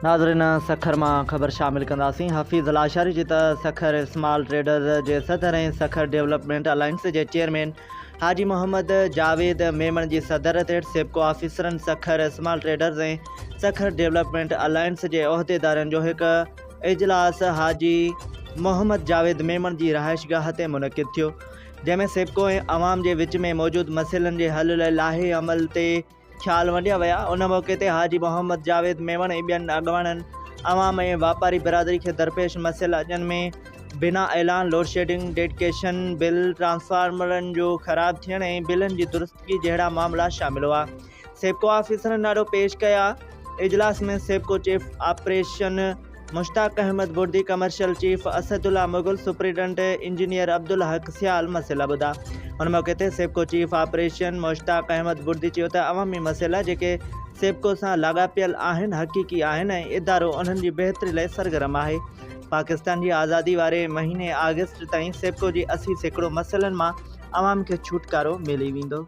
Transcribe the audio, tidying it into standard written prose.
नाज़रीन सखर में ख़बर शामिल कंदासीं। हफ़ीज़ लाशारी जी सखर स्मॉल ट्रेडर्स के सदर ऐं सखर डेवलपमेंट अलायंस के चेयरमैन हाजी मोहम्मद जावेद मेमन की सदरत हेठ सेप्को ऑफिसरन सखर स्मॉल ट्रेडर्स ऐं सखर डेवलपमेंट अलायंस के उहदेदारन जो एक इजलास हाजी मोहम्मद जावेद मेमन की रहायशगाह ते मुनक़िद थियो, जैमें सेप्को ऐं अवाम के विच में मौजूद मसइलन के हल लाइ लाहे अमल ते ख्याल वंडिया विया। उन मौके ते हाजी मोहम्मद जावेद मेमन ऐं ॿियनि अॻवाननि अवाम ऐं वापारी बिरादरी के दरपेश मसइला जन में बिना ऐलान लोड शेडिंग, डेडिकेशन बिल, ट्रांसफार्मरन जो ख़राब थियण ऐं बिलन की दुरुस्तगी जहिड़ा मामला शामिल हुआ। सेप्को ऑफिसरन नालो पेश कया। इजलास में SEPCO chief operation Mushtaq Ahmed Burdi, commercial chief Asadullah Mughal, superintendent engineer Abdul Haq Sial मसइला ॿुधा। उन मौके ते सेप्को चीफ ऑपरेशन मुश्ताक अहमद बुर्दी चयो त अवामी मसइला जेके सेप्को सां लाॻापियल आहिनि हक़ीक़ी आहिनि ऐं इदारो उन्हनि जी बहितरी लाइ सरगर्म आहे। पाकिस्तान की आज़ादी वारे महीने अगस्त ताईं सेप्को जी 80% मसइलनि मां अवाम के छुटकारो मिली वेंदो।